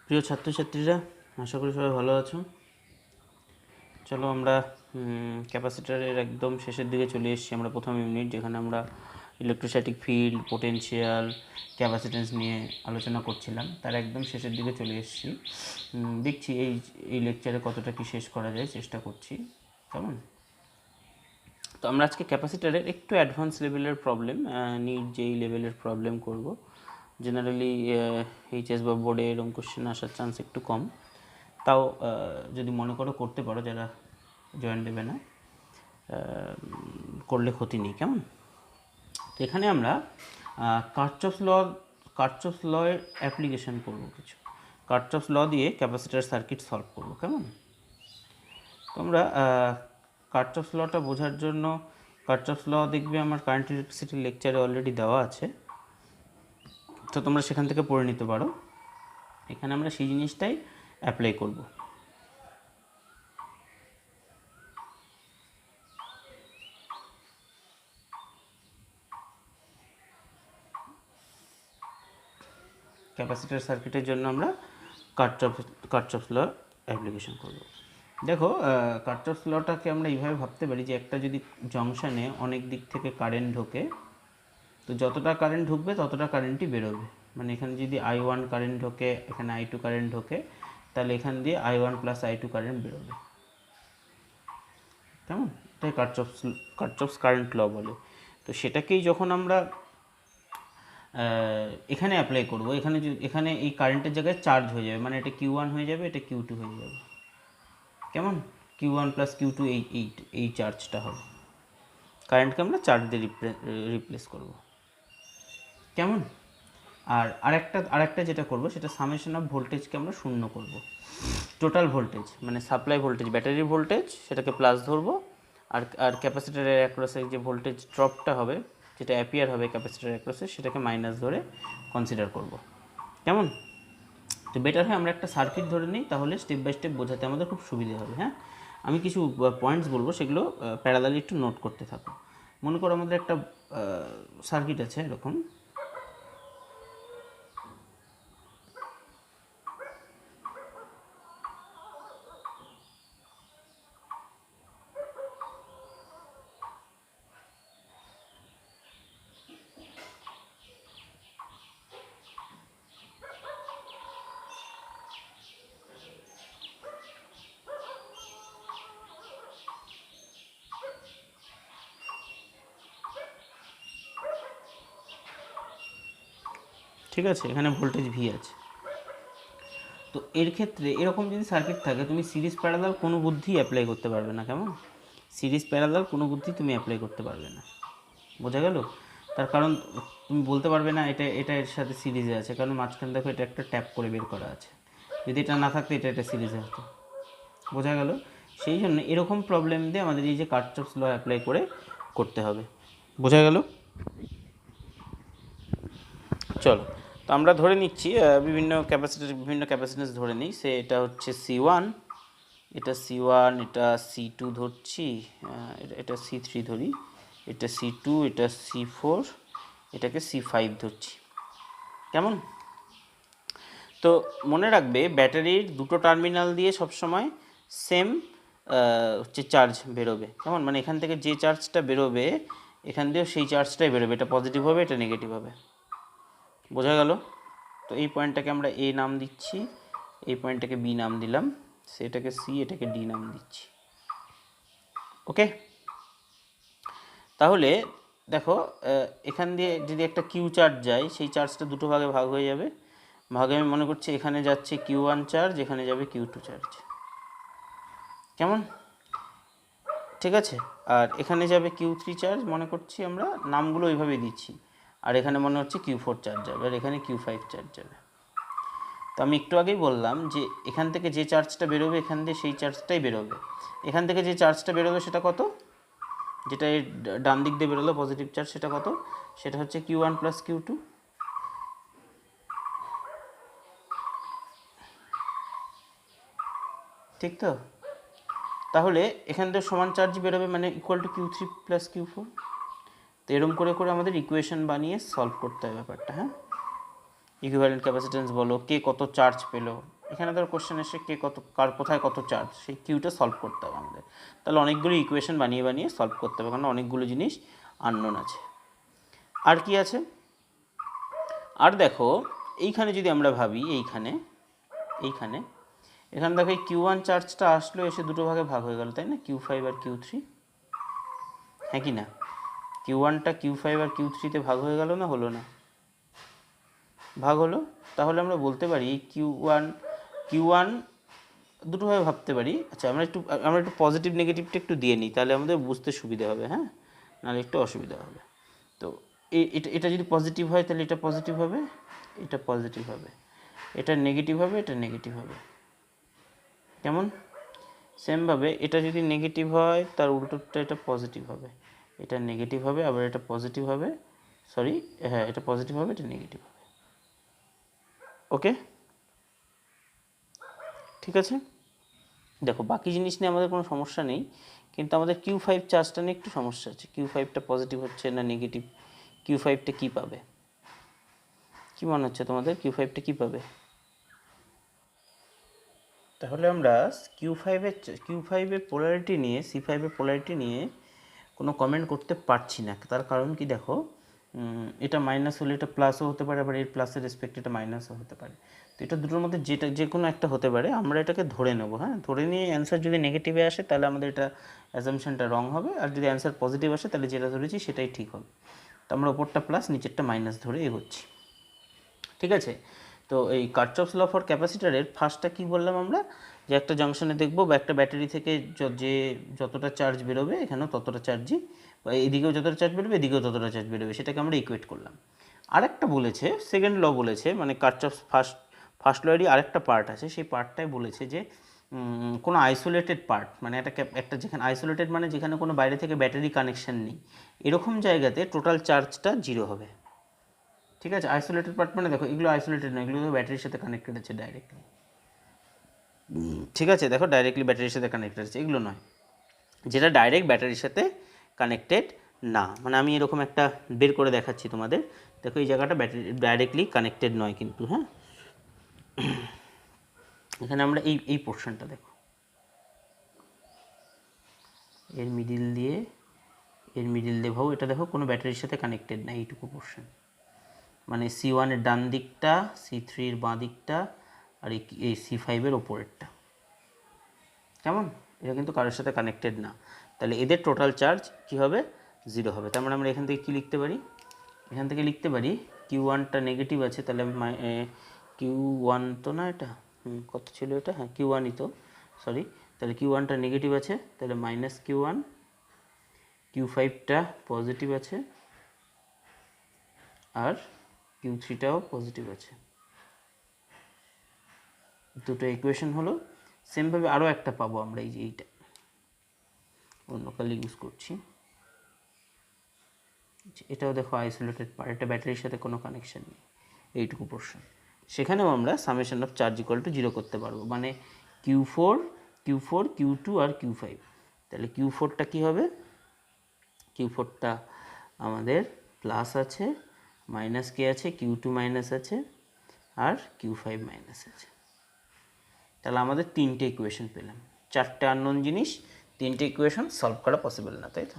প্রিয় ছাত্রছাত্রীরা, আশা করি সবাই ভালো আছো। চলো আমরা ক্যাপাসিটারের একদম শেষের দিকে চলে এসেছি। আমরা প্রথম ইউনিট, যেখানে আমরা ইলেকট্রোস্ট্যাটিক ফিল্ড, পোটেনশিয়াল, ক্যাপাসিটেন্স নিয়ে আলোচনা করছিলাম, তার একদম শেষের দিকে চলে এসেছি। দেখছি এই লেকচারে কতটা কি শেষ করা যায়, চেষ্টা করছি। কেমন? তো আমরা আজকে ক্যাপাসিটারের একটু অ্যাডভান্স লেভেলের প্রবলেম, নিট যেই লেভেলের প্রবলেম করব। জেনারেলি এইচএস বা বোর্ডে এরকম কোশ্চেন আসার চান্স একটু কম, তাও যদি মনে করো করতে পারো, যারা জয়েন দেবে না করলে ক্ষতি নেই। কেমন? তো এখানে আমরা কার্চফস লয়ের অ্যাপ্লিকেশন করব। কিছু কার্চফস ল দিয়ে ক্যাপাসিটার সার্কিট সলভ করব। কেমন? তো আমরা কার্চফস লটা বোঝার জন্য, কার্চফস ল দেখবে আমার কারেন্ট ইলেকট্রিসিটি লেকচারে অলরেডি দেওয়া আছে, তো তোমরা সেখান থেকে পড়ে নিতে পারো। এখানে আমরা সেই জিনিসটাই অ্যাপ্লাই করব। ক্যাপাসিটার সার্কিটের জন্য আমরা কার্চফস ল অ্যাপ্লিকেশন করব। দেখো, কার্চফস লটাকে আমরা এইভাবে ভাবতে পারি যে একটা যদি জংশনে অনেক দিক থেকে কারেন্ট ঢোকে, তো যতটা কারেন্ট ঢুকবে ততটা কারেন্টই বেরোবে। মানে এখানে যদি I1 কারেন্ট ঢোকে, এখানে I2 কারেন্ট ঢোকে, তাহলে এখান দিয়ে I1 প্লাস I2 কারেন্ট বেরোবে। কেমন? এটাই কার্চফস কারেন্ট ল বলে। তো সেটাকেই যখন আমরা এখানে অ্যাপ্লাই করব, এখানে এই কারেন্টের জায়গায় চার্জ হয়ে যাবে, মানে এটা Q1 হয়ে যাবে, এটা Q2 হয়ে যাবে। কেমন? Q1 প্লাস Q2 এই চার্জটা হবে। কারেন্টকে আমরা চার্জ দিয়ে রিপ্লেস করব। কেমন? আর আরেকটা যেটা করব, সেটা সামেশন অফ ভোল্টেজকে আমরা শূন্য করব। টোটাল ভোল্টেজ মানে সাপ্লাই ভোল্টেজ, ব্যাটারির ভোল্টেজ, সেটাকে প্লাস ধরবো। আর ক্যাপাসিটারের অ্যাক্রসে যে ভোল্টেজ ড্রপটা হবে, যেটা অ্যাপিয়ার হবে ক্যাপাসিটারের অ্যাক্রসে, সেটাকে মাইনাস ধরে কনসিডার করব। কেমন? তো বেটার হয় আমরা একটা সার্কিট ধরে নিই, তাহলে স্টেপ বাই স্টেপ বোঝাতে আমাদের খুব সুবিধা হবে। হ্যাঁ, আমি কিছু পয়েন্টস বলবো, সেগুলো প্যারালালি একটু নোট করতে থাকো। মনে করো আমাদের একটা সার্কিট আছে এরকম। ঠিক আছে, এখানে ভোল্টেজ ভি আছে। তো এর ক্ষেত্রে এরকম যদি সার্কিট থাকে, তুমি সিরিজ প্যারালাল কোনো বুদ্ধি অ্যাপ্লাই করতে পারবে না। কেমন? সিরিজ প্যারালাল কোনো বুদ্ধি তুমি অ্যাপ্লাই করতে পারবে না। বোঝা গেল? তার কারণ তুমি বলতে পারবে না এটা এর সাথে সিরিজে আছে, কারণ মাঝখানে দেখো এটা একটা ট্যাপ করে বের করা আছে। যদি এটা না থাকতো, এটা সিরিজে হতো। বোঝা গেল? সেই জন্য এরকম প্রবলেম দিয়ে আমাদের এই যে কার্চফস ল অ্যাপ্লাই করে করতে হবে। বোঝা গেল? চলো, তো আমরা ধরে নিচ্ছি বিভিন্ন ক্যাপাসিটেন্স ধরে নিই। এটা হচ্ছে C1, এটা C1, এটা C2 ধরছি, এটা C3 ধরি, এটা C2, এটা C4, এটাকে C5 ধরছি। কেমন? তো মনে রাখবে, ব্যাটারির দুটো টার্মিনাল দিয়ে সবসময় সেম হচ্ছে চার্জ বেরোবে। কেমন? মানে এখান থেকে যে চার্জটা বেরোবে, এখান দিয়েও সেই চার্জটাই বেরোবে। এটা পজিটিভ হবে, এটা নেগেটিভ হবে। বোঝা গেল? তো এই পয়েন্টটাকে আমরা এ নাম দিচ্ছি, এই পয়েন্টটাকে বি নাম দিলাম, সেটাকে সি, এটাকে ডি নাম দিচ্ছি। ওকে? তাহলে দেখো, এখান দিয়ে যদি একটা কিউ চার্জ যায়, সেই চার্জটা দুটো ভাগে ভাগ হয়ে যাবে। ভাগে আমি মনে করছি এখানে যাচ্ছে Q1 চার্জ, এখানে যাবে Q2 চার্জ। কেমন? ঠিক আছে? আর এখানে যাবে Q3 চার্জ, মনে করছি আমরা নামগুলো ওইভাবেই দিচ্ছি। আর এখানে মনে হচ্ছে Q4 চার্জ যাবে, আর এখানে Q5 চার্জ যাবে। তো আমি একটু আগেই বললাম যে এখান থেকে যে চার্জটা বেরোবে, এখান দিয়ে সেই চার্জটাই বেরোবে। এখান থেকে যে চার্জটা বেরোবে সেটা কত? যেটা এই ডান দিক দিয়ে বেরোলো পজিটিভ চার্জ, সেটা কত? সেটা হচ্ছে Q1 প্লাস Q2। ঠিক তো? তাহলে এখান থেকে সমান চার্জ বেরোবে, মানে equal to Q3 plus Q4। তো এরকম করে করে আমাদের ইকুয়েশন বানিয়ে সলভ করতে হয় ব্যাপারটা। হ্যাঁ, ইকুইভ্যালেন্ট ক্যাপাসিট্যান্স বলো, কে কত চার্জ পেলো, এখানে ধর কোশ্চেন এসে কে কত কার কোথায় কত চার্জ সেই কিউটা সলভ করতে হবে আমাদের। তাহলে অনেকগুলো ইকুয়েশন বানিয়ে বানিয়ে সলভ করতে হবে, কারণ অনেকগুলো জিনিস আননোন আছে। আর কি আছে, আর দেখো এইখানে যদি আমরা ভাবি, এইখানে দেখো এই Q1 চার্জটা আসলো, এসে দুটো ভাগে ভাগ হয়ে গেল, তাই না, Q5 আর Q3, হ্যাঁ কি না? Q1টা Q5 আর Q3-তে ভাগ হয়ে গেল না, হলো না? ভাগ হলো। তাহলে আমরা বলতে পারি Q1 দুটোভাবে ভাবতে পারি। আচ্ছা, আমরা একটু পজিটিভ নেগেটিভটা একটু দিয়ে নিই, তাহলে আমাদের বুঝতে সুবিধা হবে, হ্যাঁ, নাহলে একটু অসুবিধা হবে। তো এটা যদি পজিটিভ হয় তাহলে এটা পজিটিভ হবে, এটা পজিটিভ হবে, এটা নেগেটিভ হবে, এটা নেগেটিভ হবে, কেমন? সেমভাবে এটা যদি নেগেটিভ হয় তার উল্টোটা এটা পজিটিভ হবে, এটা নেগেটিভ হবে, আবার এটা পজিটিভ হবে, সরি হ্যাঁ এটা পজিটিভ হবে, এটা নেগেটিভ হবে। ওকে, ঠিক আছে। দেখো বাকি জিনিস নিয়ে আমাদের কোনো সমস্যা নেই, কিন্তু আমাদের Q5 চার্জটা নিয়ে একটু সমস্যা আছে। Q5টা পজিটিভ হচ্ছে না নেগেটিভ, Q5টা কী পাবে, কী মনে হচ্ছে তোমাদের Q5টা কী পাবে? তাহলে আমরা Q5-এর পোলারিটি নিয়ে, C5-এর পোলারিটি নিয়ে কোনো কমেন্ট করতে পারছি না। তার কারণ কি দেখো, এটা মাইনাস হলে এটা প্লাসও হতে পারে, আবার এর প্লাসের রেসপেক্ট এটা মাইনাসও হতে পারে। তো এটা দুটোর মধ্যে যে কোনো একটা হতে পারে, আমরা এটাকে ধরে নেব, হ্যাঁ, ধরে নিয়ে অ্যান্সার যদি নেগেটিভে আসে তাহলে আমাদের এটা অ্যাজামশনটা রং হবে, আর যদি অ্যান্সার পজিটিভ আসে তাহলে যেটা ধরেছি সেটাই ঠিক হবে। তো আমরা ওপরটা প্লাস নিচেরটা মাইনাস ধরে এগোচ্ছি, ঠিক আছে। তো এই কার্চফস ল ফর ক্যাপাসিটারের ফার্স্টটা কী বললাম আমরা, যে একটা জাংশনে দেখবো বা একটা ব্যাটারি থেকে যে যতটা চার্জ বেরোবে এখানেও ততটা চার্জই, বা এদিকেও যতটা চার্জ বেরোবে এদিকেও ততটা চার্জ বেরোবে, সেটাকে আমরা ইকুয়েট করলাম। আরেকটা বলেছে, সেকেন্ড ল বলেছে, মানে কার্চফস ফার্স্ট লয়েরই আরেকটা পার্ট আছে, সেই পার্টটাই বলেছে যে কোনো আইসোলেটেড পার্ট, মানে একটা যেখানে আইসোলেটেড মানে যেখানে কোনো বাইরে থেকে ব্যাটারি কানেকশান নেই, এরকম জায়গাতে টোটাল চার্জটা জিরো হবে, ঠিক আছে। আইসোলেটেড পার্ট মানে দেখো এগুলো আইসোলেটেড নয়, এগুলো ব্যাটারির সাথে কানেক্টেড আছে ডাইরেক্টলি, ঠিক আছে। দেখো ডাইরেক্টলি ব্যাটারির সাথে কানেক্টেড আছে, এগুলো নয়, যেটা ডাইরেক্ট ব্যাটারির সাথে কানেক্টেড না, মানে আমি এরকম একটা বের করে দেখাচ্ছি তোমাদের। দেখো এই জায়গাটা ব্যাটারি ডাইরেক্টলি কানেক্টেড নয় কিন্তু, হ্যাঁ, এখানে আমরা এই পোর্শনটা দেখো, এর মিডিল দিয়ে ভাবো, এটা দেখো কোনো ব্যাটারির সাথে কানেক্টেড না, এইটুকু পোর্শন, মানে C1-এর ডান দিকটা, C3-এর বাঁ দিকটা, আর এই C5-এর ওপরেরটা, কেমন? এটা কিন্তু কারোর সাথে কানেক্টেড না, তাহলে এদের টোটাল চার্জ কী হবে, জিরো হবে। তার মানে আমরা এখান থেকে কী লিখতে পারি, এখান থেকে লিখতে পারি Q1টা নেগেটিভ আছে, তাহলে আমি Q1 তো না এটা, কত ছিল এটা, হ্যাঁ Q1ই তো, সরি, তাহলে Q1টা নেগেটিভ আছে, তাহলে মাইনাস Q1, Q5টা পজিটিভ আছে, আর Q3টাও পজিটিভ আছে। দুটো ইকুয়েশন হলো। সেমভাবে আরও একটা পাবো আমরা, এই যে এইটা অন্য কালি ইউজ করছি, এটাও দেখো আইসোলেটেড পার্ট, এটা ব্যাটারির সাথে কোনো কানেকশান নেই, এইটুকু পোর্শন, সেখানেও আমরা summation of charge equal to zero করতে পারবো, মানে Q4, Q2 আর Q5। তাহলে Q4টা কী হবে, Q4টা আমাদের প্লাস আছে, মাইনাস কে আছে, Q2 মাইনাস আছে, আর Q5 মাইনাস আছে। তাহলে আমাদের তিনটে ইকুয়েশন পেলাম, চারটে আননোন জিনিস, তিনটে ইকুয়েশন সলভ করা পসিবল না, তাই তো,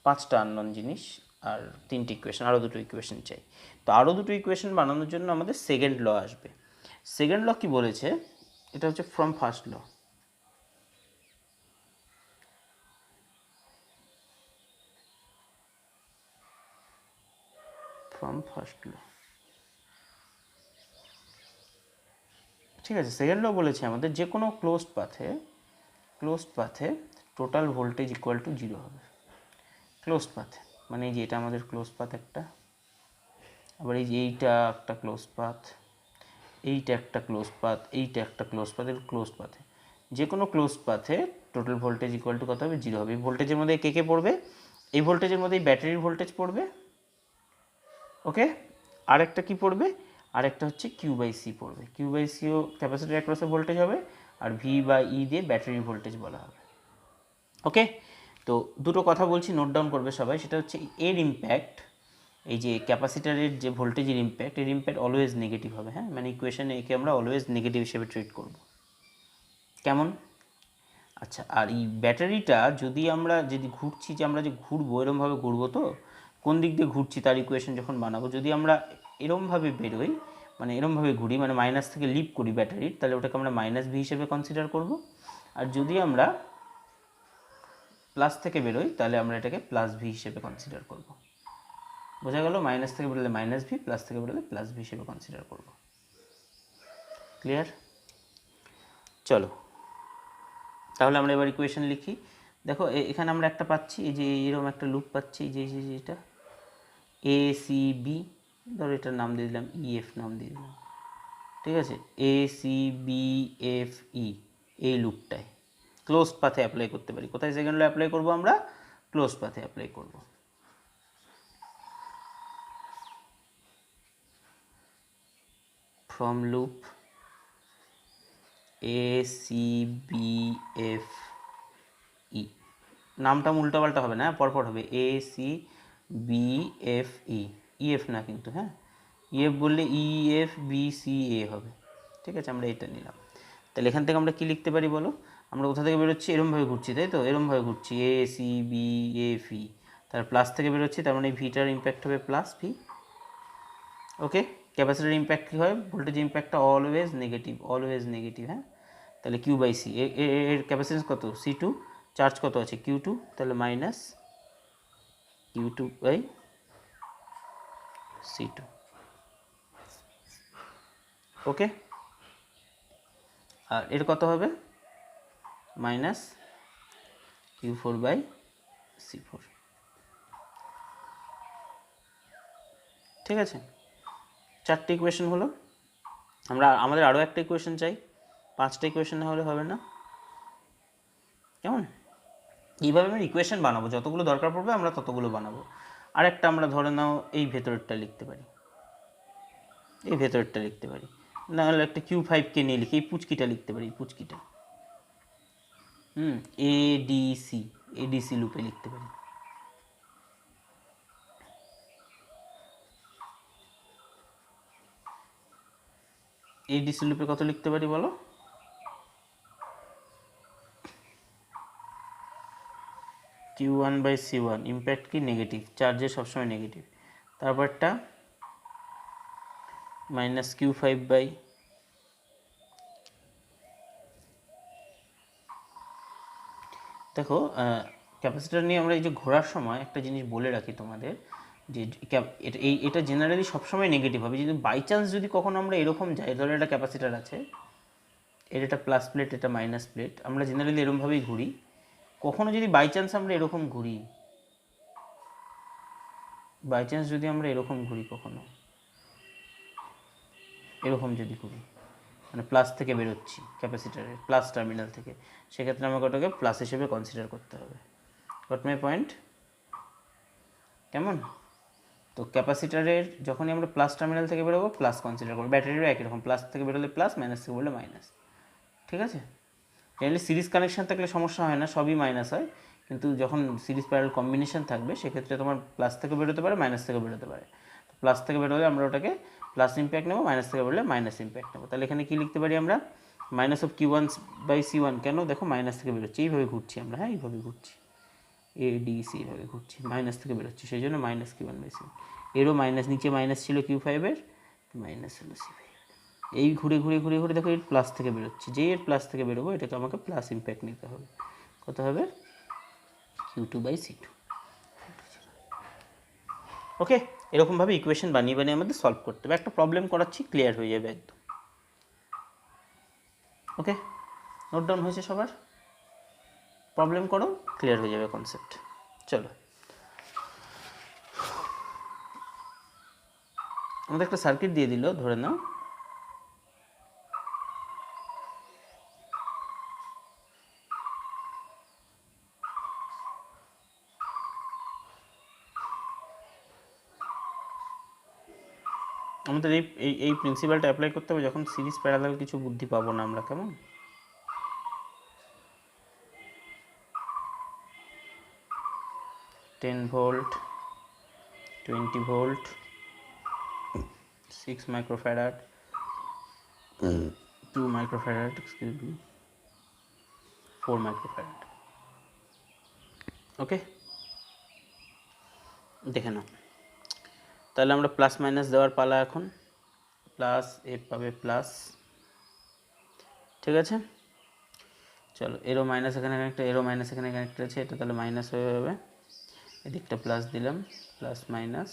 পাঁচটা আননোন জিনিস আর তিনটে ইকুয়েশন, আরও দুটো ইকুয়েশন চাই। তো আরও দুটো ইকুয়েশন বানানোর জন্য আমাদের সেকেন্ড ল আসবে। সেকেন্ড ল কি বলেছে, এটা হচ্ছে ফ্রম ফার্স্ট ল, ঠিক আছে। সেকেন্ড ল বলেছে আমাদের যে কোনো ক্লোজড পাথে total voltage equal to zero হবে, ক্লোজড পাথে, মানে এই যে এটা আমাদের ক্লোজড পাথ একটা, আবার এই যে এইটা একটা ক্লোজড পাথ, এইটা একটা ক্লোজড পাথ, এইটা একটা ক্লোজড পাথ, এর ক্লোজড পাথে, যে কোনো ক্লোজড পাথে টোটাল ভোল্টেজ ইকুয়াল টু কত হবে, জিরো হবে। এই ভোল্টেজের মধ্যে কে পড়বে, এই ভোল্টেজের মধ্যে এই ব্যাটারির ভোল্টেজ পড়বে, ওকে। আরেকটা কি পড়বে, আরেকটা হচ্ছে Q/C পড়বে, Q/Cও ক্যাপাসিটর অ্যাক্রসে ভোল্টেজ হবে, আর V/E দিয়ে ব্যাটারির ভোল্টেজ বলা হবে, ওকে। তো দুটো কথা বলছি, নোট ডাউন করবে সবাই, সেটা হচ্ছে এর ইম্প্যাক্ট, এই যে ক্যাপাসিটারের যে ভোল্টেজের ইম্প্যাক্ট, এর ইম্প্যাক্ট অলওয়েজ নেগেটিভ হবে। হ্যাঁ, মানে ইকুয়েশনে একে আমরা অলওয়েজ নেগেটিভ হিসেবে ট্রিট করব। কেমন? আচ্ছা, আর এই ব্যাটারিটা যদি ঘুরছি, যে আমরা যে ঘুরবো এরমভাবে ঘুরবো, তো কোন দিক দিয়ে ঘুরছি তার ইকুয়েশন যখন বানাবো, যদি আমরা এরমভাবে বেরোই, মানে এরমভাবে ঘুরি, মানে মাইনাস থেকে লিপ করি ব্যাটারির, তাহলে ওটাকে আমরা মাইনাস ভি হিসেবে কনসিডার করব। আর যদি আমরা প্লাস থেকে বেরোই, তাহলে আমরা এটাকে প্লাস ভি হিসেবে কনসিডার করব। বোঝা গেল? মাইনাস থেকে বেরোলে মাইনাস ভি, প্লাস থেকে বেরোলে প্লাস ভি হিসেবে কনসিডার করব। ক্লিয়ার? চলো, তাহলে আমরা এবার ইকুয়েশন লিখি। দেখো এখানে আমরা একটা পাচ্ছি, এই যে এরকম একটা লুপ পাচ্ছি, যে এটা এ সি বি, ধরো এটার নাম দিয়ে দিলাম ইএফ, নাম দিয়ে দিলাম। ঠিক আছে, A C B F E, এই লুপটায় ক্লোজ পাথে অ্যাপ্লাই করতে পারি। কোথায় সেকেন্ড ল অ্যাপ্লাই করব? আমরা ক্লোজ পাথে অ্যাপ্লাই করব। From loop A C B F E, নামটা উল্টোপাল্টা হবে না, পরপর হবে A C B F E, EF না কিন্তু, হ্যাঁ, ইএফ বললে E F B C A হবে। ঠিক আছে, আমরা এটা নিলাম। তাহলে এখান থেকে আমরা কি লিখতে পারি বলো? আমরা কোথা থেকে বেরোচ্ছি? এরমভাবে ঘুরছি, তাই তো? এরমভাবে ঘুরছি, A C B F E, তার প্লাস থেকে বেরোচ্ছি, তার মানে ভিটার ইম্প্যাক্ট হবে plus V. Okay, capacitor impact কী হয়? ভোল্টেজ ইম্প্যাক্টটা অলওয়েজ নেগেটিভ, হ্যাঁ। তাহলে কিউ বাই সি, এর ক্যাপাসিটেন্স কত? সি টু, চার্জ কত আছে? কিউ টু, তাহলে minus Q two by C two. Okay, আর এর কত হবে? Minus Q four by C four. ঠিক আছে, চারটে ইকুয়েশন হলো। আমাদের আরও একটা ইকুয়েশন চাই, 5টা ইকুয়েশন না হলে হবে না। কেমন? এইভাবে আমরা ইকুয়েশন বানাবো, যতগুলো দরকার পড়বে আমরা ততগুলো বানাবো। আরেকটা আমরা ধরে নাও এই ভেতরেরটা লিখতে পারি, না হলে একটা কিউ ফাইভকে নিয়ে লিখি, এই পুচকিটা লিখতে পারি, পুচকিটা এডিসি লুপে লিখতে পারি। এডিসি লুপে কত লিখতে পারি বলো? Q1 বাই C1, ইম্প্যাক্ট কি? নেগেটিভ, চার্জে সবসময় নেগেটিভ। তারপরটা মাইনাস Q5 বাই, দেখো ক্যাপাসিটার নিয়ে আমরা এই যে ঘোরার সময় একটা জিনিস বলে রাখি তোমাদের, যে এটা জেনারেলি সবসময় নেগেটিভ হবে। যদি বাই চান্স যদি কখনো আমরা এরকম যাই, ধরো একটা ক্যাপাসিটার আছে, এর এটা প্লাস প্লেট, এটা মাইনাস প্লেট, আমরা জেনারেলি এরকমভাবেই ঘুরি। কখনো যদি বাই চান্স আমরা এরকম ঘুরি, কখনো এরকম যদি ঘুরি, মানে প্লাস থেকে বেরোচ্ছি ক্যাপাসিটারের প্লাস টার্মিনাল থেকে, সেক্ষেত্রে আমাকে ওটাকে প্লাস হিসেবে কনসিডার করতে হবে। Got my point? কেমন? তো ক্যাপাসিটারের যখনই আমরা প্লাস টার্মিনাল থেকে বেরোবো প্লাস কনসিডার করবো। ব্যাটারিরও একই রকম, প্লাস থেকে বেরোলে প্লাস, মাইনাস থেকে বেরোলে মাইনাস। ঠিক আছে, জেনারেলি সিরিজ কানেকশান থাকলে সমস্যা হয় না, সবই মাইনাস হয়। কিন্তু যখন সিরিজ প্যারালাল কম্বিনেশন থাকবে, সেক্ষেত্রে তোমার প্লাস থেকে বেরোতে পারে, মাইনাস থেকে বেরোতে পারে। প্লাস থেকে বেরোলে আমরা ওটাকে প্লাস ইম্প্যাক্ট নেবো, মাইনাস থেকে বেরোলে মাইনাস ইম্প্যাক্ট নেবো। তাহলে এখানে কী লিখতে পারি আমরা? Minus of Q1 by C1, কেন? দেখো মাইনাস থেকে বেরোচ্ছি, এইভাবে ঘুরছি আমরা, হ্যাঁ এইভাবে ঘুরছি, এডিসি এইভাবে ঘুরছি, মাইনাস থেকে বেরোচ্ছি, সেই জন্য মাইনাস Q1 বাই C1। এরও মাইনাস, নিচে মাইনাস ছিল Q5 এর, মাইনাস হলো C5। এই ঘুরে ঘুরে ঘুরে ঘুরে দেখো এর প্লাস থেকে বেরোচ্ছে, যেই এর প্লাস থেকে বেরোবো এটাকে আমাকে প্লাস ইম্প্যাক্ট নিতে হবে। কত হবে? Q2 by C2। ওকে, এরকমভাবে ইকুয়েশন বানিয়ে বানিয়ে আমাদের সলভ করতে হবে। একটা প্রবলেম করাচ্ছি, ক্লিয়ার হয়ে যাবে একদম। ওকে, নোট ডাউন হয়েছে সবার? প্রবলেম করো, ক্লিয়ার হয়ে যাবে কনসেপ্ট। চলো, আমাদের একটা সার্কিট দিয়ে দিল, ধরে নাও আমাদের এই প্রিন্সিপালটা অ্যাপ্লাই করতে হবে যখন সিরিজ প্যারালাল কিছু বুদ্ধি পাবো না আমরা। কেমন? 10 volt 20 volt, 6 microfarad, 2 microfarad, excuse me, 4 microfarad. Okay, দেখে নাও। তাহলে আমরা প্লাস মাইনাস দেওয়ার পালা এখন। প্লাস এ পাবে প্লাস, ঠিক আছে। চলো, এরো মাইনাস এখানে কানেক্ট, এরো মাইনাস এখানে কানেক্ট আছে, এটা তাহলে মাইনাস হয়ে যাবে। এদিকটা প্লাস দিলাম, প্লাস মাইনাস,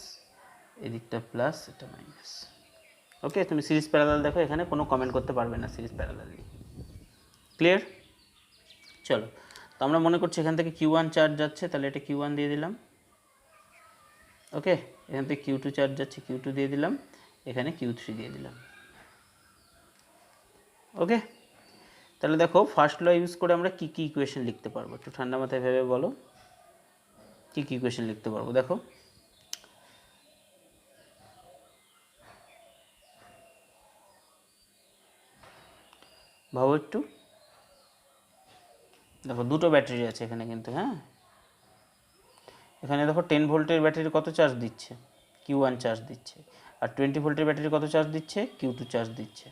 এদিকটা প্লাস, এটা মাইনাস। ওকে, তুমি সিরিজ প্যারালাল দেখো, এখানে কোনো কমেন্ট করতে পারবে না সিরিজ প্যারালাল নিয়ে। ক্লিয়ার? চলো, তো আমরা মনে করছি এখান থেকে Q1 চার্জ যাচ্ছে, তাহলে এটা Q1 দিয়ে দিলাম। ওকে, এখান থেকে Q2 চার্জ যাচ্ছে, Q2 দিয়ে দিলাম, এখানে Q3 দিয়ে দিলাম। ওকে, তাহলে দেখো ফার্স্ট ল ইউজ করে আমরা কী কী ইকুয়েশন লিখতে পারবো, একটু ঠান্ডা মাথায় ভেবে বলো কী কী ইকুয়েশন লিখতে পারবো। দেখো, ভাবো একটু। দেখো দুটো ব্যাটারি আছে এখানে কিন্তু, হ্যাঁ, এখানে দেখো 10 ভোল্টের ব্যাটারি কত চার্জ দিচ্ছে, Q1 চার্জ দিচ্ছে, আর 20 ভোল্টের ব্যাটারি কত চার্জ দিচ্ছে, Q2 চার্জ দিচ্ছে।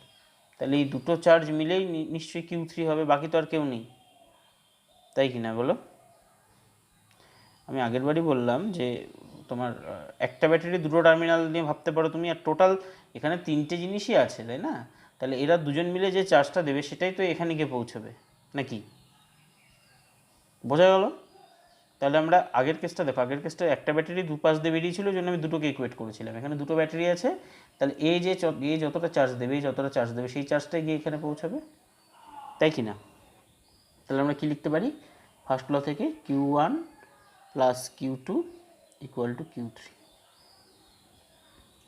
তাহলে এই দুটো চার্জ মিলেই নিশ্চয়ই Q3 হবে, বাকি তো আর কেউ নেই, তাই কি না বলো? আমি আগের বারই বললাম যে তোমার একটা ব্যাটারি দুটো টার্মিনাল নিয়ে ভাবতে পারো তুমি, আর টোটাল এখানে তিনটে জিনিসই আছে, তাই না? তাহলে এরা দুজন মিলে যে চার্জটা দেবে সেটাই তো এখানে গিয়ে পৌঁছবে, নাকি? বোঝা গেল? তাহলে আমরা আগের কেসটা দেখো, আগের কেসটা একটা ব্যাটারি দুপাশ দিয়ে বেরিয়েছিল, ওই জন্য আমি দুটোকে ইকুয়েট করেছিলাম। এখানে দুটো ব্যাটারি আছে, তাহলে এই যতটা চার্জ দেবে, এই যতটা চার্জ দেবে, সেই চার্জটাই গিয়ে এখানে পৌঁছাবে, তাই কি না? তাহলে আমরা কি লিখতে পারি ফার্স্ট ল থেকে, Q1 plus Q2 equal to Q3।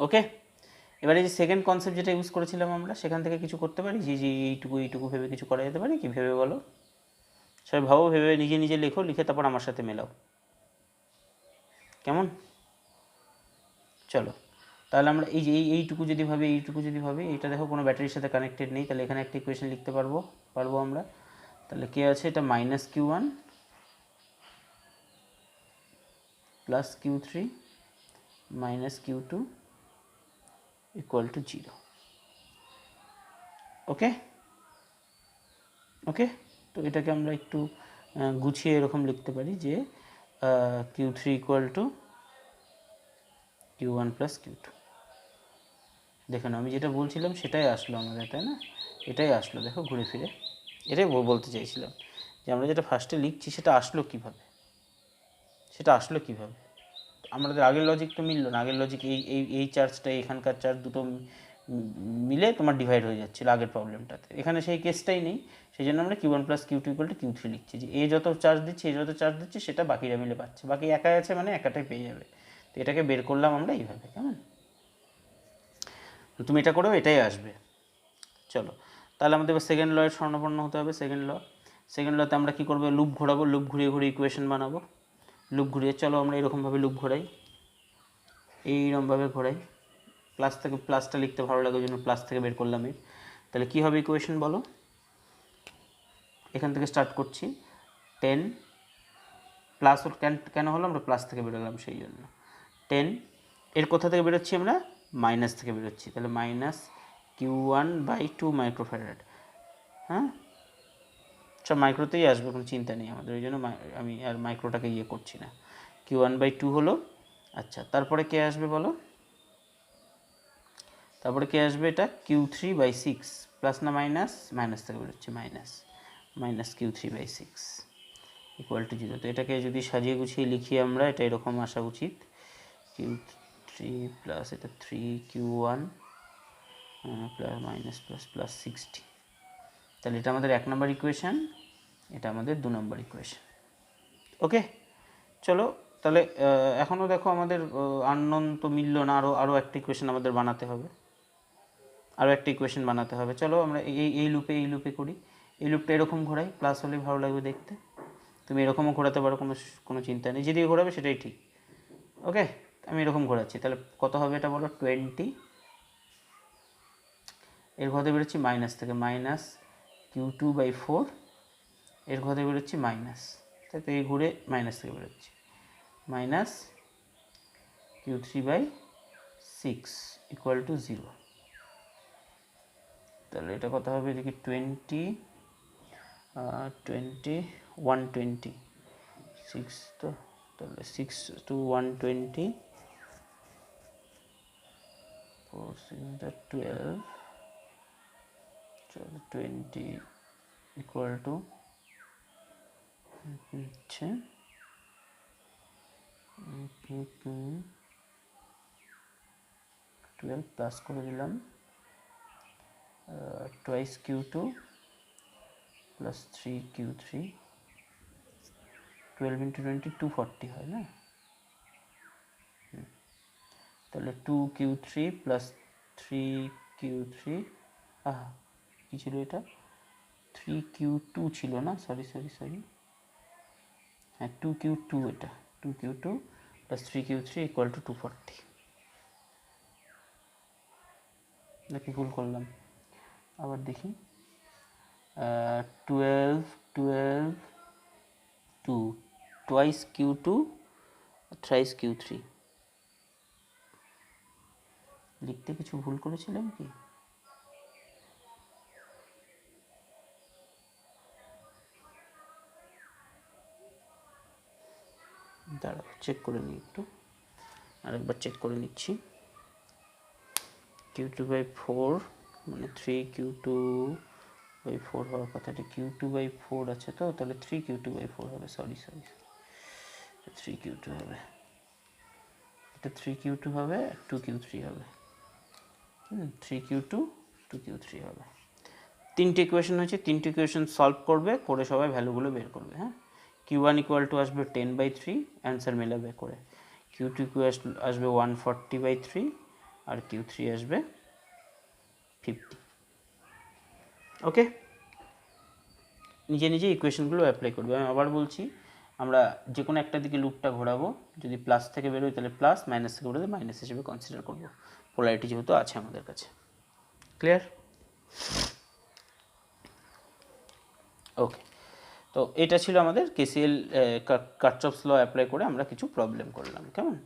ওকে, এবারে যে সেকেন্ড কনসেপ্ট যেটা ইউজ করেছিলাম আমরা, সেখান থেকে কিছু করতে পারি, যে এইটুকু ভেবে কিছু করা যেতে পারে কি? ভেবে বলো, সবাই ভাবো, ভেবে নিজে নিজে লেখো, লিখে তারপর আমার সাথে মেলাও, কেমন? চলো, তাহলে আমরা এই যে এইটুকু যদি ভাবি, এইটা দেখো কোনো ব্যাটারির সাথে কানেক্টেড নেই, তাহলে এখানে একটা ইকুয়েশন লিখতে পারবো আমরা। তাহলে কে আছে, এটা minus Q1 plus Q3 minus Q2 equal to 0। ওকে, ওকে, তো এটাকে আমরা একটু গুছিয়ে এরকম লিখতে পারি যে Q3 equal to Q1 plus Q2। দেখুন, আমি যেটা বলছিলাম সেটাই আসলো আমাদের, তাই না? এটাই আসলো, দেখো ঘুরে ফিরে এটাই বলতে চাইছিলাম, যে আমরা যেটা ফার্স্টে লিখছি সেটা আসলো কীভাবে, আমাদের আগের লজিক তো মিললো না। আগের লজিক এই চার্জটা এখানকার চার্জ দুটো মিলে তোমার ডিভাইড হয়ে যাচ্ছিলো আগের প্রবলেমটাতে। এখানে সেই কেসটাই নেই, সেই জন্য আমরা Q1 plus Q2 equal to Q3 লিখছি, যে যত চার্জ দিচ্ছে সেটা বাকিরা মিলে পাচ্ছে, বাকি একাই আছে মানে একাটাই পেয়ে যাবে। তো এটাকে বের করলাম আমরা এইভাবে, কেমন? তুমি এটা করেও এটাই আসবে। চলো, তাহলে আমাদের এবার সেকেন্ড লয়ের স্বর্ণপন্ন হতে হবে। সেকেন্ড লতে আমরা কী করবো, লুপ ঘোরাবো, লুপ ঘুরিয়ে ইকুয়েশন বানাবো। লুপ ঘুরিয়ে, চলো আমরা এরকমভাবে লুপ ঘোরাই, এইরকমভাবে ঘোরাই। প্লাসটা লিখতে ভালো লাগে, ওই জন্য প্লাস থেকে বের করলাম এর। তাহলে কী হবে ইকুয়েশন বলো? এখান থেকে স্টার্ট করছি, 10 প্লাস, কেন হলো, আমরা প্লাস থেকে বেরোলাম সেই জন্য। 10 এর কোথা থেকে বেরোচ্ছি আমরা, মাইনাস থেকে বেরোচ্ছি, তাহলে মাইনাস Q1/2 মাইক্রোফ্যারাড। হ্যাঁ, সব মাইক্রোতেই আসবে, কোনো চিন্তা নেই আমাদের, ওই জন্য আমি আর মাইক্রোটাকে ইয়ে করছি না। Q1/2 হলো। আচ্ছা, তারপরে কে আসবে বলো? তারপরে কে আসবে, এটা Q3/6 প্লাস না মাইনাস, মাইনাস থেকে বেরোচ্ছে, মাইনাস Q3/6 ইকুয়াল টু 0। তো এটাকে যদি সাজিয়ে গুছিয়ে লিখি আমরা, এটা এরকম আসা উচিত, Q3 প্লাস এটা 3Q1 প্লাস মাইনাস প্লাস 60। তাহলে এটা আমাদের 1 নম্বর ইকুয়েশান, এটা আমাদের 2 নম্বর ইকুয়েশান। ওকে, চলো, তাহলে এখনও দেখো আমাদের আননোন তো মিলল না, আরও একটা ইকুয়েশান আমাদের বানাতে হবে, চলো আমরা এই লুপে করি। এই লুপটা এরকম ঘোরাই, প্লাস হলেই ভালো লাগবে দেখতে। তুমি এরকমও ঘোরাতে পারো, কোনো চিন্তা নেই, যেদিকে ঘোরাবে সেটাই ঠিক। ওকে, আমি এরকম ঘোরাচ্ছি, তাহলে কত হবে এটা বলো, 20। এর ঘরে বেরোচ্ছি মাইনাস থেকে, মাইনাস Q2/4, এর ঘরে বেরোচ্ছি মাইনাস, তাই তো এই ঘুরে মাইনাস থেকে বেরোচ্ছি, মাইনাস Q3/6 ইকুয়াল টু 0। তাহলে এটা কত হবে, এদিকে 20 120 6, তো তাহলে 6 to 120 4 6 12, চলো 20 ইকুয়াল টু হচ্ছে 12 প্লাস করে দিলাম twice Q2 plus 3Q3, 12 into 20 240 হয় না, তাহলে 2Q3 প্লাস 3Q3, কী ছিল এটা, 3Q2 ছিল না, সরি, হ্যাঁ 2Q2, এটা 2Q2 plus 3Q3 equal to 240। নাকি ভুল করলাম, আবার দেখি, 12 2 টুয়াইস Q2 থ্রাইস Q3, লিখতে কিছু ভুল করেছিলাম কি? দাঁড়াও চেক করে নিই একটু, আরেকবার চেক করে নিচ্ছি। Q2/4 মানে 3Q2/4 হওয়ার কথা, এটা Q2/4 আছে, তো তাহলে 3Q2/4 হবে, সরি 3Q2 হবে, এটা 3Q2 হবে, 2Q3 হবে, 3Q2 2Q3 হবে। তিনটে ইকুয়েশন হয়েছে, তিনটে ইকুয়েশন সলভ করবে, করে সবাই ভ্যালুগুলো বের করবে। হ্যাঁ, Q1 ইকুয়াল টু আসবে 10/3, অ্যান্সার মেলাবে করে। Q2 আসবে 140/3, আর Q3 আসবে 50। ওকে, নিজে নিজে ইকুয়েশনগুলো অ্যাপ্লাই করবে। আমি আবার বলছি, আমরা যে কোনো একটা দিকে লুপটা ঘোরাবো, যদি প্লাস থেকে বেরোয় তাহলে প্লাস, মাইনাস থেকে বেরোলে মাইনাস হিসেবে কনসিডার করবো, পোলারিটি যেহেতু আছে আমাদের কাছে। ক্লিয়ার? ওকে, তো এটা ছিল আমাদের কেসিএল কার্চফস ল অ্যাপ্লাই করে আমরা কিছু প্রবলেম করলাম। কেমন,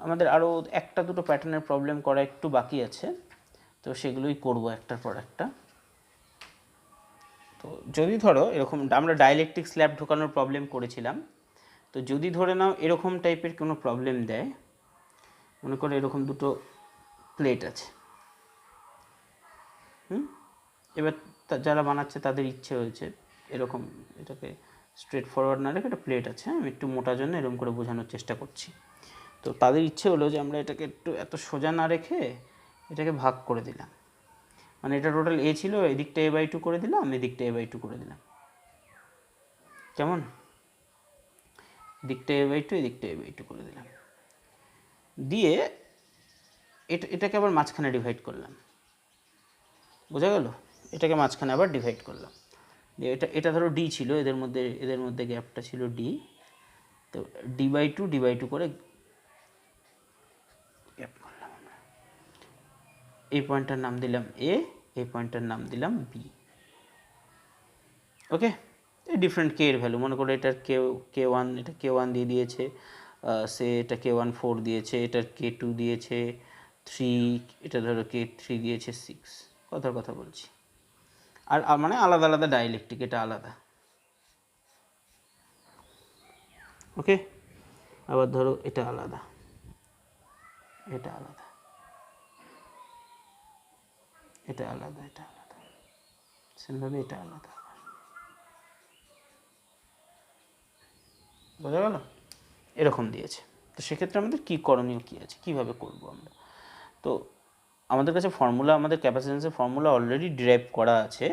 আমাদের আরও একটা দুটো প্যাটার্নের প্রবলেম করা একটু বাকি আছে, তো সেগুলোই করব একটার পর একটা। তো যদি ধরো এরকম আমরা ডাইলেকট্রিক স্ল্যাব ঢোকানোর প্রবলেম করেছিলাম, তো যদি ধরে নাও এরকম টাইপের কোনো প্রবলেম দেয়, মনে করো এরকম দুটো প্লেট আছে, এবার যারা বানাচ্ছে তাদের ইচ্ছে হয়েছে এরকম, এটাকে স্ট্রেট ফরওয়ার্ড না রেখে একটা প্লেট আছে, আমি একটু মোটার জন্য এরকম করে বোঝানোর চেষ্টা করছি। তো তাদের ইচ্ছে হলো যে আমরা এটাকে একটু এত সোজা না রেখে এটাকে ভাগ করে দিলাম, মানে এটা টোটাল এ ছিল, এদিকটা A/2 করে দিলাম, এদিকটা A/2 করে দিলাম। কেমন, দিকটা A/2, এদিকটা A/2 করে দিলাম, দিয়ে এটাকে আবার মাঝখানে ডিভাইড করলাম। বোঝা গেল? এটাকে মাঝখানে আবার ডিভাইড করলাম, দিয়ে এটা ধরো ডি ছিল, এদের মধ্যে গ্যাপটা ছিল ডি, তো D/2 করে গ্যাপ করলাম আমরা। এই পয়েন্টটার নাম দিলাম এ, এই পয়েন্টটার নাম দিলাম বি। ওকে, এই ডিফারেন্ট কে এর ভ্যালু, মনে করো এটার K1, এটা K1 দিয়ে দিয়েছে, সে এটা K1 4 দিয়েছে, এটার K2 দিয়েছে 3, এটা ধরো K3 দিয়েছে 6, কথার কথা বলছি। আর মানে আলাদা আলাদা ডাইলেকট্রিক, এটা আলাদা। ওকে, আবার ধরো এটা আলাদা, এটা আলাদা, এটা আলাদা, এটা আলাদা, সেমভাবে এটা আলাদা। বোঝা গেল? এরকম দিয়েছে, তো সেক্ষেত্রে আমাদের কী করণীয়, কী আছে, কীভাবে করব আমরা? তো আমাদের কাছে ফর্মুলা, আমাদের ক্যাপাসিট্যান্সের ফর্মুলা অলরেডি ডিরাইভ করা আছে।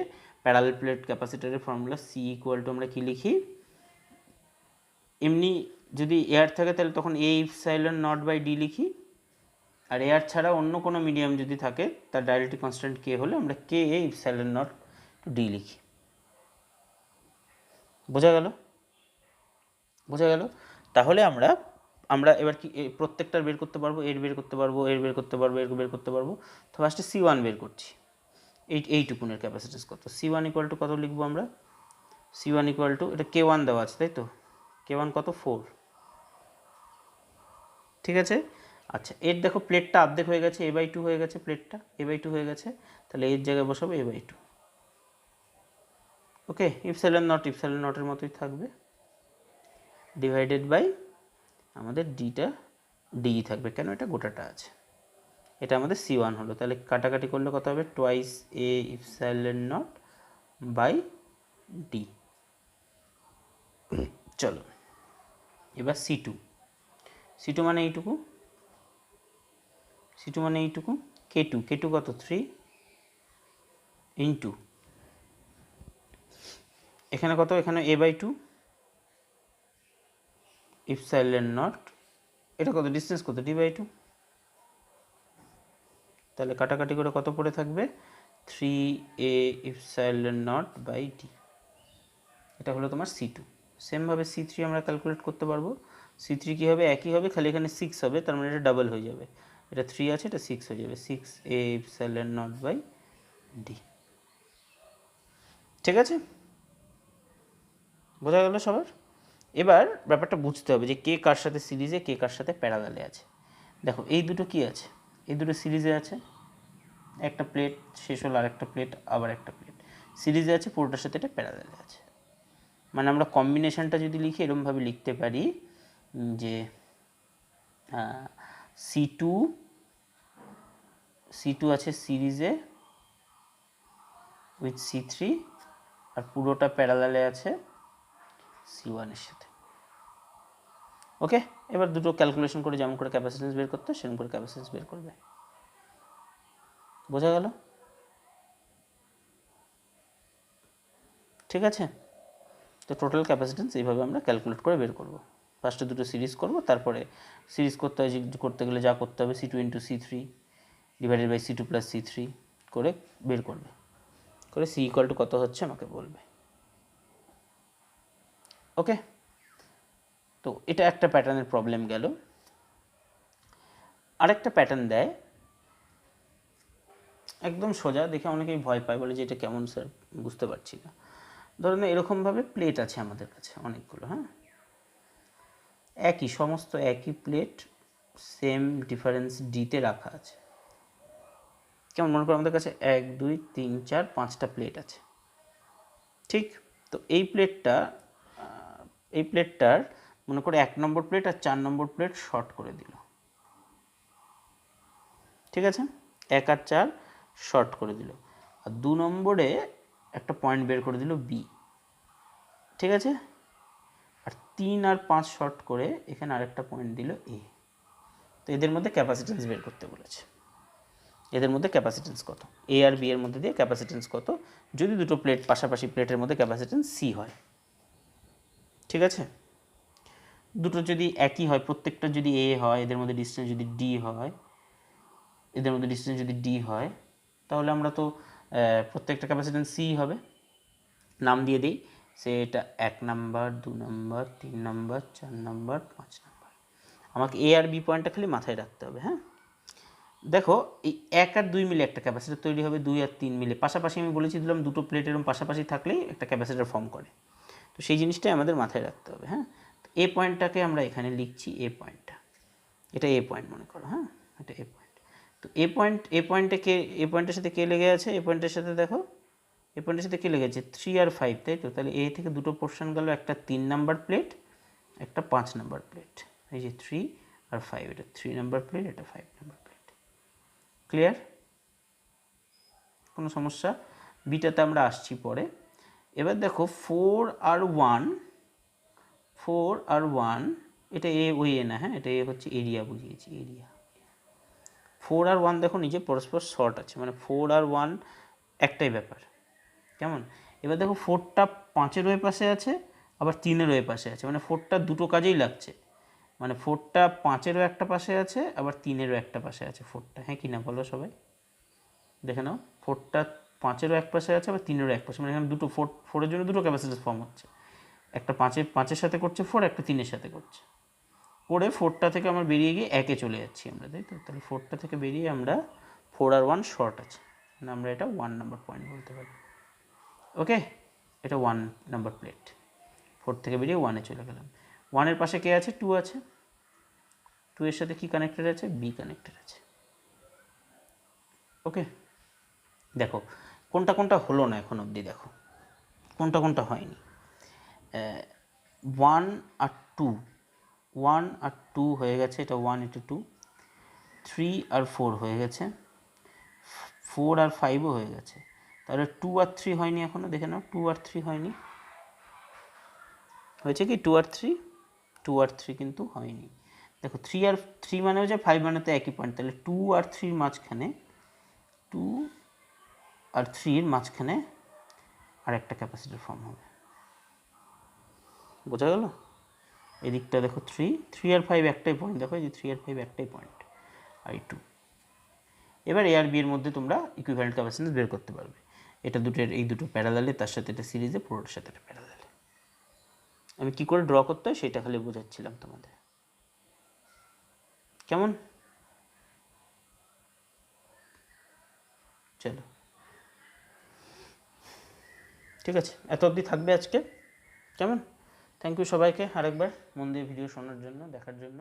প্যারালাল প্লেট ক্যাপাসিটরের ফর্মুলা সি ইকুয়াল টু আমরা কী লিখি, এমনি যদি এয়ার থাকে তাহলে তখন এ ইপসাইলন নট বাই ডি লিখি, আর এয়ার ছাড়া অন্য কোনো মিডিয়াম যদি থাকে তার ডাইরেক্টলি কনস্ট্যান্ট কে হলে আমরা কে এ ইপসাইলন নট টু ডি লিখি। বোঝা গেল? বোঝা গেল? তাহলে আমরা এবার কি প্রত্যেকটার বের করতে পারবো, এর বের করতে পারবো, এর বের করতে পারবো, এর বের করতে পারবো। তো ফার্স্টে C1 বের করছি, এইটুকুনের ক্যাপাসিটেন্স কত, C1 ইকুয়াল টু কত লিখবো আমরা, C1 ইকুয়াল টু, এটা K1 দেওয়া আছে তাই তো, K1 কত 4, ঠিক আছে। আচ্ছা, এর দেখো প্লেটটা অর্ধেক হয়ে গেছে, a/2 হয়ে গেছে, প্লেটটা a/2 হয়ে গেছে, তাহলে এর জায়গায় বসাবো a/2। ওকে, ইপসাইলন নটের মতোই থাকবে, ডিভাইডেড বাই আমাদের ডিটা ডি থাকবে, কেন এটা গোটাটা আছে। এটা আমাদের C1 হলো, তাহলে কাটাকাটি করলে কত হবে, twice a epsilon naught by D. চলো এবার C2 মানে এইটুকু, C2 মানে এইটুকু, K2 কত 3 ইন্টু এখানে কত, এখানে a/2 ইপসাইলন নট, এটা কত ডিস্টেন্স কত d/2, তাহলে কাটাকাটি করে কত পড়ে থাকবে 3a epsilon naught by D. এটা হলো তোমার C2। সেমভাবে C3 আমরা ক্যালকুলেট করতে পারবো। C3 কী হবে, একই হবে, খালি এখানে 6 হবে, তার মানে এটা ডাবল হয়ে যাবে, এটা 3 আছে, এটা 6 হয়ে যাবে, 6a epsilon naught by D. ঠিক আছে, বোঝা গেল সবার? এবার ব্যাপারটা বুঝতে হবে যে কে কার সাথে সিরিজে, কে কার সাথে প্যারালালে আছে। দেখো এই দুটো কি আছে, এই দুটো সিরিজে আছে, একটা প্লেট শেষ হলো, আর একটা প্লেট, আবার একটা প্লেট সিরিজে আছে, পুরোটার সাথে এটা প্যারালালে আছে। মানে আমরা কম্বিনেশনটা যদি লিখি এরকমভাবে লিখতে পারি যে C2 আছে সিরিজে উইথ C3, আর পুরোটা প্যারালালে আছে C1 এর সাথে। ওকে, এবার দুটো ক্যালকুলেশন করে যেমন করে ক্যাপাসিটেন্স বের করতে সেরকম করে ক্যাপাসিটেন্স বের করবে। বোঝা গেল? ঠিক আছে, তো টোটাল ক্যাপাসিটেন্স এইভাবে আমরা ক্যালকুলেট করে বের করব। ফার্স্টে দুটো সিরিজ করব, তারপরে সিরিজ করতে গেলে যা করতে হবে C2 into C3 divided by C2 plus C3 করে বের করবে, করে C ইকুয়াল টু কত হচ্ছে আমাকে বলবে। ওকে, তো এটা একটা প্যাটার্নের প্রবলেম গেল। আরেকটা প্যাটার্ন দেয় একদম সোজা, দেখে অনেকেই ভয় পায়, বলে যে এটা কেমন স্যার, বুঝতে পারছি না। ধরুন এরকমভাবে প্লেট আছে আমাদের কাছে অনেকগুলো, হ্যাঁ, একই সমস্ত একই প্লেট, সেম ডিফারেন্স ডিতে রাখা আছে। কেমন মনে করো আমাদের কাছে 1 2 3 4 5টা প্লেট আছে, ঠিক? তো এই প্লেটটার মনে করো 1 নম্বর প্লেট আর 4 নম্বর প্লেট শর্ট করে দিল, ঠিক আছে, 1 আর 4 শর্ট করে দিল, আর 2 নম্বরে একটা পয়েন্ট বের করে দিল বি, ঠিক আছে, আর 3 আর 5 শর্ট করে এখানে আরেকটা পয়েন্ট দিল এ। তো এদের মধ্যে ক্যাপাসিটেন্স বের করতে বলেছে, এদের মধ্যে ক্যাপাসিটেন্স কত, এ আর বি এর মধ্যে দিয়ে ক্যাপাসিটেন্স কত, যদি দুটো প্লেট পাশাপাশি প্লেটের মধ্যে ক্যাপাসিটেন্স সি হয়, ঠিক আছে। দুটো যদি একই হয়, প্রত্যেকটা যদি এ হয়, এদের মধ্যে ডিস্টেন্স যদি ডি হয়, এদের মধ্যে ডিস্টেন্স যদি ডি হয়, তাহলে আমরা তো প্রত্যেকটা ক্যাপাসিটেন্স সি হবে। নাম দিয়ে দিই, সে এটা 1 number 2 number 3 number 4 number 5 number. আমাকে এ আর বি পয়েন্টটা খালি মাথায় রাখতে হবে, হ্যাঁ। দেখো এই 1 আর 2 মিলে একটা ক্যাপাসিটার তৈরি হবে, 2 আর 3 মিলে পাশাপাশি, আমি বলেছি দিলাম দুটো প্লেট এরকম পাশাপাশি থাকলেই একটা ক্যাপাসিটার ফর্ম করে, তো সেই জিনিসটাই আমাদের মাথায় রাখতে হবে, হ্যাঁ। এ পয়েন্টটাকে আমরা এখানে লিখছি, এ পয়েন্টটা, এটা এ পয়েন্ট মনে করো, হ্যাঁ, এটা এ পয়েন্ট। তো এ পয়েন্টের সাথে কে লেগে আছে, এ পয়েন্টের সাথে দেখো, এ পয়েন্টের সাথে কে লেগে আছে 3 আর 5, তাই তো, তাহলে এ থেকে দুটো পোর্শন গেল, একটা 3 নাম্বার প্লেট, একটা 5 নাম্বার প্লেট, এই যে 3 আর 5, এটা 3 নাম্বার প্লেট, এটা 5 নাম্বার প্লেট। ক্লিয়ার? কোনো সমস্যা? বিটাতে আমরা আসছি পরে। এবার দেখো 4 আর 1, এটা এ ওই এ না, হ্যাঁ, এটা এ হচ্ছে এরিয়া, বুঝিয়েছি এরিয়া। 4 আর 1 দেখো নিচে পরস্পর শর্ট আছে, মানে 4 আর 1 একটাই ব্যাপার, কেমন? এবার দেখো 4টা 5-এর ওই পাশে আছে, আবার 3-এর ওই পাশে আছে, মানে 4টা দুটো কাজেই লাগছে, মানে 4টা 5-এরও একটা পাশে আছে, আবার 3-এরও একটা পাশে আছে 4টা, হ্যাঁ কি না বলো সবাই, দেখে নাও, 4টা 5-এরও এক পাশে আছে, আবার 3-এরও এক পাশে, মানে এখানে দুটো 4-এর জন্য দুটো ক্যাপাসিটর ফর্ম হচ্ছে, একটা 5-এর সাথে করছে 4, একটা 3-এর সাথে করছে, করে 4টা থেকে আমরা বেরিয়ে গিয়ে 1-এ চলে যাচ্ছি আমরা, তাই তো, তাহলে 4টা থেকে বেরিয়ে আমরা 4 আর 1 শর্ট আছে, মানে আমরা এটা 1 নাম্বার পয়েন্ট বলতে পারি। ওকে, এটা 1 নাম্বার প্লেট, 4 থেকে বেরিয়ে 1-এ চলে গেলাম, 1-এর পাশে কে আছে, 2 আছে, টু এর সাথে কি কানেক্টেড আছে, বি কানেক্টেড আছে। ওকে, দেখো কোনটা কোনটা হলো না এখন অবধি, দেখো কোনটা কোনটা হয়নি। 1 আর 2, 1 আর 2 হয়ে গেছে, এটা 1 এটা 2। 3 আর 4 হয়ে গেছে, 4 আর 5ও হয়ে গেছে। তাহলে 2 আর 3 হয়নি এখনও, দেখে নাও 2 আর 3 হয়নি। হয়েছে কি 2 আর 3? 2 আর 3 কিন্তু হয়নি। দেখো 3 আর 3 মানে হচ্ছে 5 মানে তো একই পয়েন্ট, তাহলে 2 আর 3 মাঝখানে, 2 আর 3 মাঝখানে আর একটা ক্যাপাসিটর ফর্ম হবে। বোঝা গেল? এদিকটা দেখো 3 আর 5 একটাই পয়েন্ট, দেখো এই যে 3 আর 5 একটাই পয়েন্ট, I2। এবার এ আর বি এর মধ্যে তোমরা ইকুইভ্যালেন্ট ক্যাপাসিট্যান্স বের করতে পারবে। এটা দুটোর, এই দুটো প্যারালালে, তার সাথে এটা সিরিজে, পুরোটার সাথে এটা প্যারালালে। আমি কী করে ড্র করতে হয় সেটা খালি বোঝাচ্ছিলাম তোমাদের। কেমন? চলো ঠিক আছে, এত অবধি থাকবে আজকে। কেমন? থ্যাংক ইউ সবাইকে আরেকবার মন দিয়ে ভিডিও শোনার জন্য, দেখার জন্য।